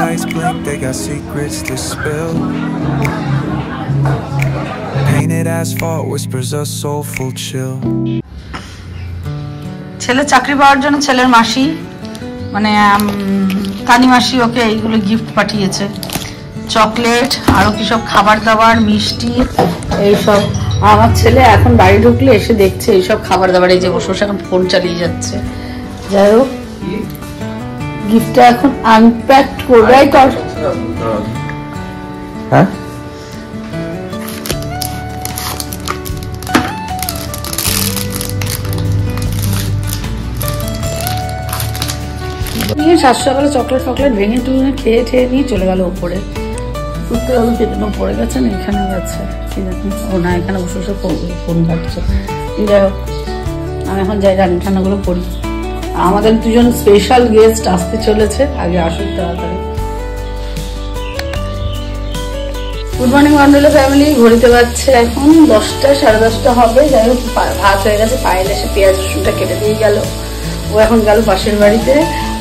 lights blink, they got secrets to spill. Painted asphalt whispers a soulful chill. ছেলে চাকরি পাওয়ার জন্য ছেলের মাসি মানে কানি মাসি ওকে এইগুলো গিফট পাঠিয়েছে, চকলেট আরো কি সব খাবার দাবার মিষ্টি এইসব। আমার ছেলে এখন বাড়ি ঢুকলে এসে দেখছে এইসব খাবার দাবার, এই যে বসে বসে এখন ফোন চালিয়ে যাচ্ছে। যাই হোক গিফটটা এখন আনপ্যাক করবে। হ্যাঁ নিয়ে সকালে চকলেট ফকলেট ভেঙে টুঙে খেয়ে ঠেয়ে নিয়ে চলে গেল উপরে। সুস্থ গেল পেটে পড়ে গেছে না, এখানে গেছে কি জানি, ও না এখানে বসে বসে ফোন ঘাটছে। যাই হোক আমি এখন যাই রান্না ঠান্নাগুলো করি। আমাদের দুজন স্পেশাল গেস্ট আসতে চলেছে, আগে আসুক তাড়াতাড়ি। Good morning Wonderla family. ঘড়িতে পাচ্ছে এখন 10টা, 10:30 হবে। যাই হোক ভাত হয়ে গেছে, পায়েল এসে পেঁয়াজ রসুনটা কেটে দিয়ে গেল, ও এখন গেল পাশের বাড়িতে।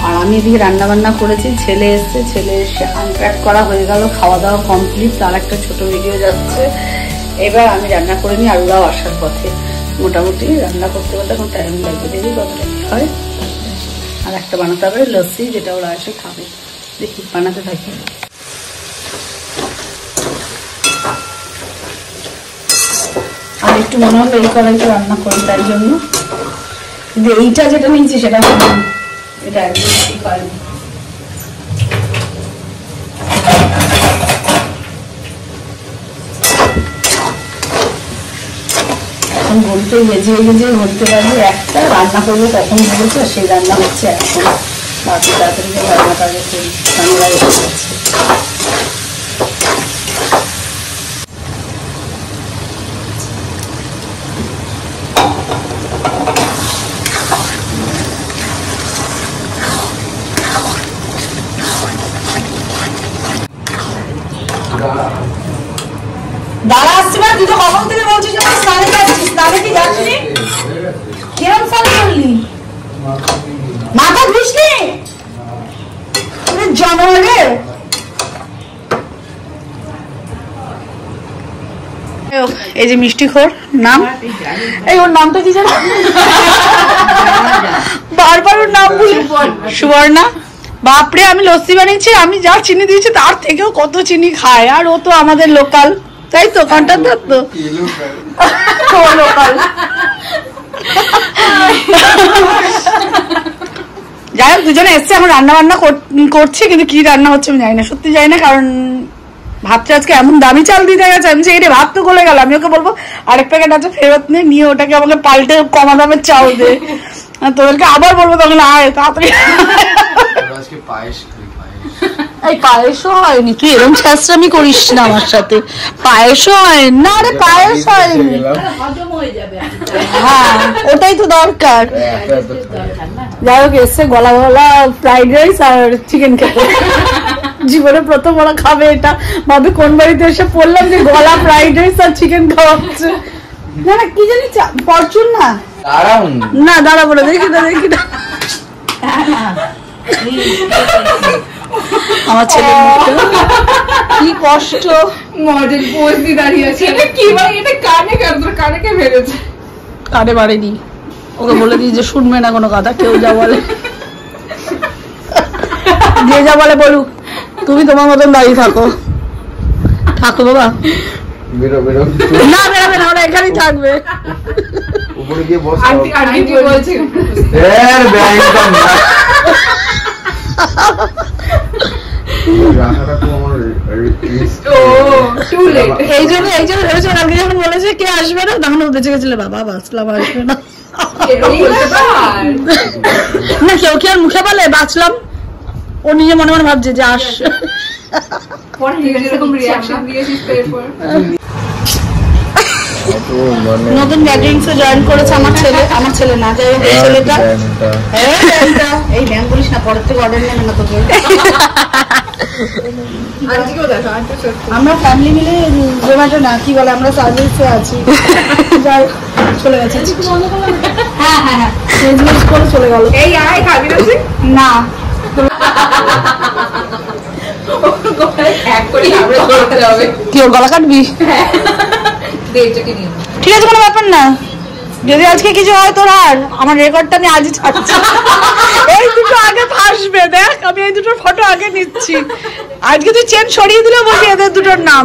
আর আমি এদিকে রান্না বান্না করেছি, ছেলে এসছে, ছেলে এসে আনপ্যাক করা হয়ে গেল, খাওয়া দাওয়া কমপ্লিট, তার একটা ছোট ভিডিও যাচ্ছে। এবার আমি রান্না করে নিই, আর ওরাও আসার পথে। মোটামুটি রান্না করতে করতে এখন টাইম লাগবে, দেখি কতটা কি হয়। আর একটা বানাতে হবে লস্যি, যেটা ওরা এসে খাবে, দেখি বানাতে থাকি। আর একটু মনে হলো এই কড়াইতে রান্না করি, তাই জন্য। কিন্তু এইটা যেটা নিয়েছি সেটা এটা একদম ঠিক হয়নি। এখন বলতে গেজে বলতে পারবো একটা রান্না করবো, তখন বলছে সেই রান্না হচ্ছে এখন। বাকি তাড়াতাড়ি রান্নাটা ঠান্ডা রেখে যাচ্ছে। দাঁড়া আসছি না, তুই তো কখন থেকে বলছিস স্নানে যাচ্ছিস, স্নানে কি যাচ্ছিস? কেমন স্নান করলি? মাথা ধুসনি? জানোয়ারে। এই যে মিষ্টি খোর নাম, এই ওর নামটা কি জানো? বারবার ওর নাম বলি, সুবর্ণা। বাপরে আমি লস্যি বানিয়েছি, আমি যা চিনি দিয়েছি তার থেকেও কত চিনি খায়। আর ও তো আমাদের লোকাল, তাই তো কন্ট্রাক্টর তো লোকাল। যাই হোক দুজনে এসছে, এখন রান্না বান্না করছি, কিন্তু কি রান্না হচ্ছে আমি জানি না, সত্যি জানি না। কারণ ভাতটা আজকে এমন দামি চাল দিতে গেছে, আমি যে ভাত তো গলে গেল। আমি ওকে বলবো আরেক প্যাকেট আছে ফেরত নিয়ে ওটাকে আমাকে পাল্টে কমা দামের চাল দে। তোদেরকে আবার বলবো তখন আয় তাড়াতাড়ি। এই পায়েসও হয়নি, তুই এরকম ছেঁচড়ামি করিস না আমার সাথে। পায়েসও হয় না রে, পায়েস হয়নি। হ্যাঁ ওটাই তো দরকার। যাই হোক এসছে গলা গলা ফ্রাইড রাইস আর চিকেন খেতে। জীবনে প্রথম ওরা খাবে এটা, ভাবে কোন বাড়িতে এসে পড়লাম যে গলা ফ্রাইড রাইস আর চিকেন খাওয়াচ্ছে। না না কি জানি ফরচুন না, না দাঁড়াবো না, দেখি না দেখি না। আমার ছেলে কি কষ্ট, মডেল পোজ দিয়ে দাঁড়িয়ে আছে। এটা কি ভাই, এটা কানে কানে কে মেরেছে? কানে মারেনি, ওকে বলে দিই যে শুনবে না কোনো কথা, কেউ যা বলে যে যা বলে বলুক, তুমি তোমার মতন দাঁড়িয়ে থাকো। থাকো বাবা, না বেরোবে না, ওরা এখানেই থাকবে। উপরে গিয়ে বস, আন্টি বলছে এই জন্য কালকে যখন বলেছে কে আসবে না, তখন বেঁচে গেছিল বাবা বাঁচলাম, আসবে না। না কেউ কি আর মুখে বলে বাঁচলাম, ও নিজে মনে মনে ভাবছে যে আস। নতুন গ্যাদারিংসে জয়েন করেছে আমার ছেলে না, যাই হোক ছেলেটা। এই ব্যায়াম বলিস না, পরের থেকে অর্ডার নেবে না তোকে। আমরা ফ্যামিলি মিলে জোম্যাটো না কি বলে, আমরা সার্ভিসে আছি। যাই চলে গেছে, হ্যাঁ হ্যাঁ হ্যাঁ করে চলে গেল। এই আয় খাবি না? কি ওর গলা কাটবি? ঠিক আছে, কোনো ব্যাপার না। যদি আজকে কিছু হয় তোর, আর আমার রেকর্ডটা আমি আজই ছাড়ছি। এই দুটো আগে ফাঁসবে, দেখ আমি এই দুটোর ফটো আগে নিচ্ছি। আজকে তুই চেন সরিয়ে দিলে বলবি এদের দুটোর নাম।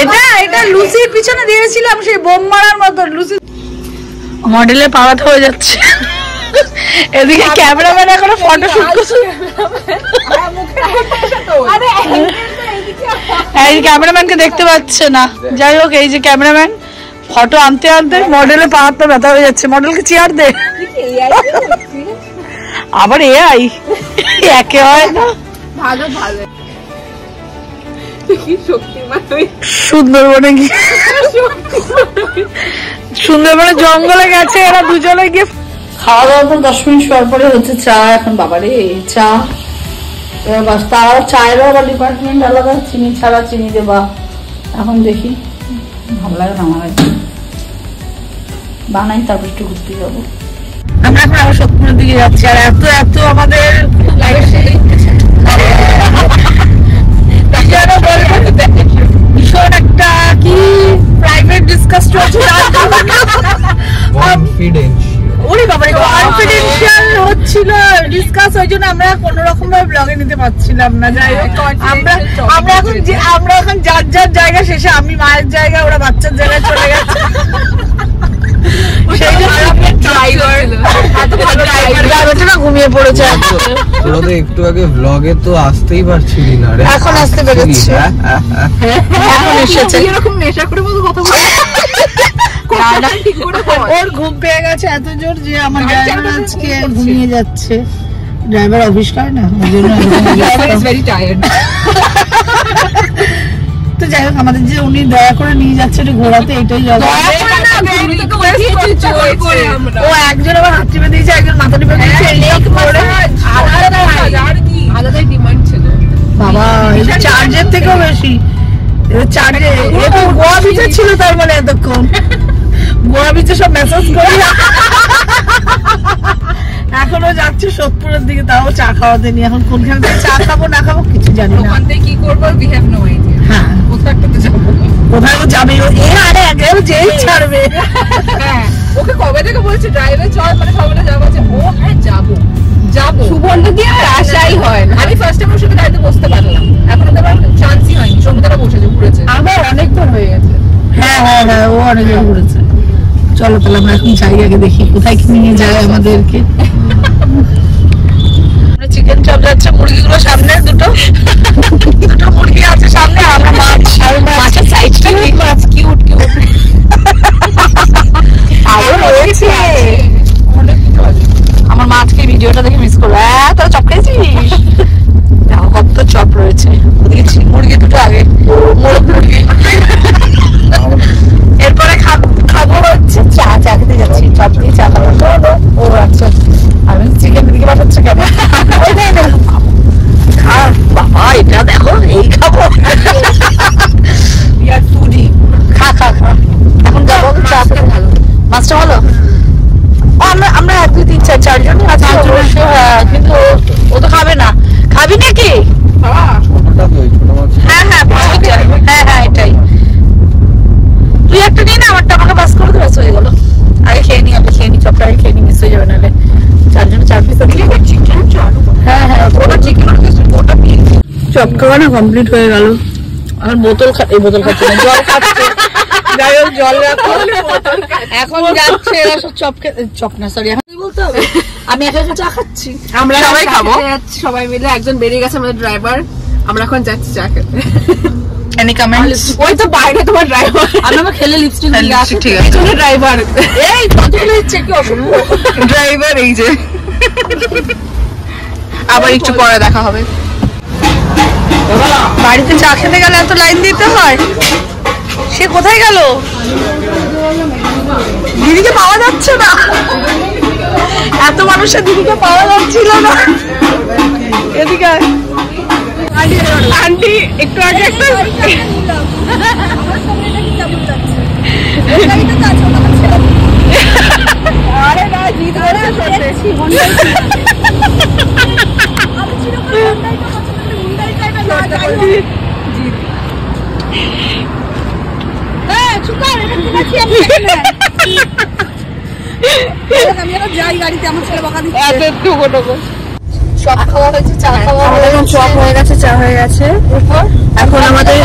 এটা লুসির পিছনে দিয়েছিলাম, সেই বোম মারার মতো। লুসি মডেলের পাওয়াতে হয়ে যাচ্ছে। এদিকে ক্যামেরাম্যান এখনো ফটো শুট করছে। এই ক্যামেরাম্যানকে দেখতে পাচ্ছে না। যাই হোক, এই যে ক্যামেরাম্যান ফটো আনতে আনতে মডেলের পা হাত ব্যথা হয়ে যাচ্ছে। মডেলকে চেয়ার দে। আবার এআই একে হয় না। ভালো ভালো সুন্দরবনে গিয়ে, সুন্দরবনে জঙ্গলে গেছে এরা দুজনে গিয়ে। খাওয়া দাওয়ার পর 10 মিনিট শোয়ার পরে হচ্ছে চা। এখন বাবারে চা, তার চায়েরও আবার ডিপার্টমেন্ট আলাদা, চিনি ছাড়া চিনি দেবা। এখন দেখি, ভালো লাগে না আমার, বানাই তারপর একটু ঘুরতে যাবো। আমরা এখন আবার সত্যপুরের দিকে যাচ্ছি। আর এত এত আমাদের ভীষণ একটা কি প্রাইভেট ডিসকাস চলছে। ওরে বাবা, কনফিডেন্সিয়াল হচ্ছিল ডিসকাস, ওই জন্য আমরা কোনো রকম ভাবে ব্লগে নিতে পারছিলাম না। যাই হোক, আমরা এখন যার যার জায়গা শেষে, আমি মায়ের জায়গা, ওরা বাচ্চার জায়গায় চলে গেছে। সেই জন্য ঘুমিয়ে পড়েছে। একটু আগে ব্লগে তো আসতেই পারছিলি না, এখন আসতে পেরেছি। এখন এসেছে। এরকম নেশা করে মতো কথা বলে ওর ঘুম পেয়ে গেছে এত জোর যে আমার ড্রাইভার আজকে ঘুমিয়ে যাচ্ছে। ড্রাইভার অফিস করে না, ওই জন্য তো যাই হোক, আমাদের যে উনি দয়া করে নিয়ে যাচ্ছে একটু ঘোরাতে, এটাই ও একজন আবার হাত টিপে দিয়েছে, একজন মাথা টিপে দিয়েছে। আলাদাই ডিমান্ড ছিল বাবা, চার্জের থেকেও বেশি। চার্জে গোয়া বিচে ছিল, তার মানে এতক্ষণ গোয়া বিচে সব মেসেজ করে এখনো যাচ্ছে সোদপুরের দিকে, তাও চা খাওয়াতে নি। এখন কোনখান থেকে চা খাবো না খাবো কিছু জানি না। ওখান থেকে কি করবো, we have no idea। হ্যাঁ, কোথাও একটা তো যাবো, কোথায় যাবে আরে একদম যেই ছাড়বে। হ্যাঁ, ওকে কবে থেকে বলছে ড্রাইভে চল, মানে সবাই যাবো, ও হ্যাঁ যাবো যাবো। সুবর্ণ দিয়ে আর আশাই হয় না। আমি ফার্স্ট টাইম ওর সাথে গাড়িতে বসতে পারলাম, এখনো তো আমার চান্সই হয়নি। সমুদ্রে বসেছে, ঘুরেছে, আবার অনেকবার হয়ে গেছে। হ্যাঁ হ্যাঁ হ্যাঁ, ও অনেকবার ঘুরেছে। চলো তাহলে আমরা এখন জায়গাকে দেখি কোথায় কি নিয়ে যায় আমাদেরকে। চিকেন চপ যাচ্ছে, মুরগিগুলো সামনে দুটো মুরগি আছে সামনে। আমরা মাছ, মাছের সাইজটা কি মাছ, কিউট কিউট আরো রয়েছে। আমার মাছকে ভিডিওটা দেখে মিস করবো। হ্যাঁ, তোরা চপ খেয়েছিস? দেখো কত চপ রয়েছে। ওদিকে মুরগি দুটো আগে, মোরগ মুরগি। এরপরে খাবো হচ্ছে চা। চা খেতে যাচ্ছি, চপ দিয়ে চা খাবো। ও আচ্ছা, আমি চিকেন দিকে পাঠাচ্ছে কেন? বাবা, এটা দেখো, এই খাবো। খা খা খা, এখন যাবো চা খেতে। মাছটা ভালো। আমরা 1 2 3 4 4 জন আছি অবশ্য। কিন্তু ও তো খাবে না। খাবি নাকি? হ্যাঁ হ্যাঁ হ্যাঁ হ্যাঁ, এটাই। তুই একটা নিয়ে না, আমারটা আমাকে পাস করে দেবে, হয়ে গেল। আগে খেয়ে নি, আগে খেয়ে নি, চপটা আগে খেয়ে নি, মিস হয়ে যাবে নাহলে। 4 জন 4 পিস দিলে চিকেন চপ। হ্যাঁ হ্যাঁ, ওটা চিকেন ওটা চপ খাওয়া না কমপ্লিট হয়ে গেল। আর বোতল খাচ্ছে না, জল খাচ্ছে। যাই হোক, জল রাখো। এখন যাচ্ছে এরা সব চপ না, সরি, এখন বলতে হবে আমি একা একা চা খাচ্ছি। আমরা সবাই খাবো, সবাই মিলে। একজন বেরিয়ে গেছে আমাদের ড্রাইভার, আমরা এখন যাচ্ছি চা খেতে। Any comments? ওই তো বাইরে তোমার ড্রাইভার। আমরা খেলে লিপস্টিক দিয়ে আসি, ঠিক আছে? এই ড্রাইভার, এই কতগুলো ইচ্ছে কি অসম্ভব। ড্রাইভার এই যে। আবার একটু পরে দেখা হবে। বাড়িতে চা খেতে গেলে এত লাইন দিতে হয়। সে কোথায় গেল? দিদিকে পাওয়া যাচ্ছে না, এত মানুষের দিদিকে পাওয়া যাচ্ছিল না। এদিকে আন্টি একটু আগে একটা আরে না, যাই গাড়িতে আমার ছেলে বকা দিচ্ছে সব খাওয়া হয়েছে, চা খাওয়া এখন চপ হয়ে গেছে, চা হয়ে গেছে। এখন আমাদের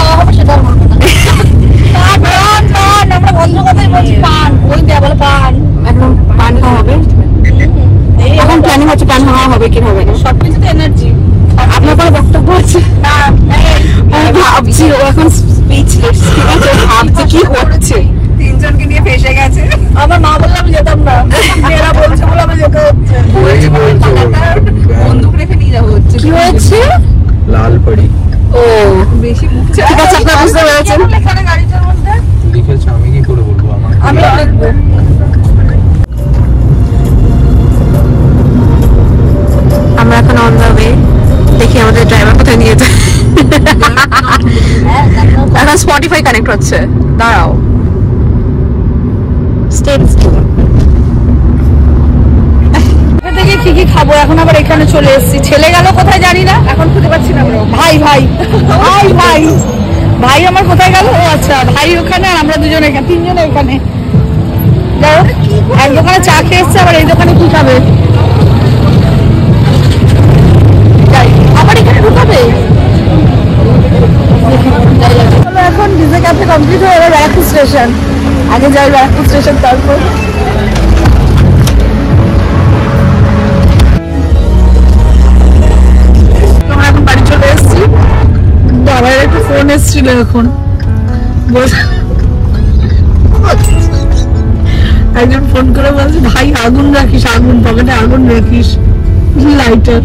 আমরা বন্ধ কথাই বলছি, পান ওই দেয়া বলে পান, এখন পান খাওয়া হবে। এখন প্ল্যানিং হচ্ছে পান খাওয়া হবে কি হবে না, সবকিছুতে এনার্জি। আপনার কোনো বক্তব্য আছে? ভাবছি ও এখন স্পিচলেস, ঠিক আছে, ভাবছি কি হচ্ছে। তিনজনকে নিয়ে ফেসে গেছে। আমার মা বললাম যেতাম না, মেয়েরা বলছে বলে আমি যেতে হচ্ছে। বন্দুক রেখে নিয়ে যাবো হচ্ছে। কি হয়েছে? লাল পড়ি ও বেশি মুখ ঠিক আছে, আপনারা বুঝতে পেরেছেন। এখানে গাড়িটার মধ্যে লিখেছে, আমি কি করে বলবো? আমার আমি দেখবো। আমরা এখন অন দ্য ওয়ে, দেখি আমাদের ড্রাইভার কোথায় নিয়ে যায়। এখন স্পটিফাই কানেক্ট হচ্ছে, দাঁড়াও। থেকে কি কি খাবো, এখন আবার এখানে চলে এসেছি। ছেলে গেল কোথায় জানি না, এখন খুঁজে পাচ্ছি না। ভাই ভাই ভাই ভাই ভাই আমার কোথায় গেল? ও আচ্ছা, ভাই ওখানে আর আমরা দুজনে এখানে, তিনজনে এখানে। যাই হোক, এক দোকানে চা খেয়ে এসছে, আবার এই দোকানে কি খাবে? যাই, আবার এখানে ঢুকাবে। এখন ডিজে ক্যাফে কমপ্লিট হয়ে গেল, ব্যারাকপুর স্টেশন। আগে যাই ব্যারাকপুর স্টেশন, তারপর আমরা এখন বাড়ি চলে এসেছি। বাবার একটা ফোন এসেছিল, এখন একজন ফোন করে বলছে, ভাই আগুন রাখিস, আগুন পকেটে আগুন রাখিস, লাইটার।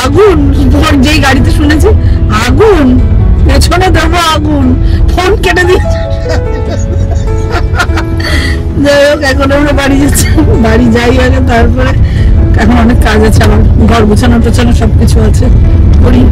আগুন যেই গাড়িতে শুনেছি আগুন, পেছনে দেবো আগুন, ফোন কেটে দিচ্ছে। যাই হোক, এখন আমরা বাড়ি যাচ্ছি, বাড়ি যাই আগে, তারপরে এখন অনেক কাজ আছে, আমার ঘর গোছানো টোছানো সবকিছু আছে, করি।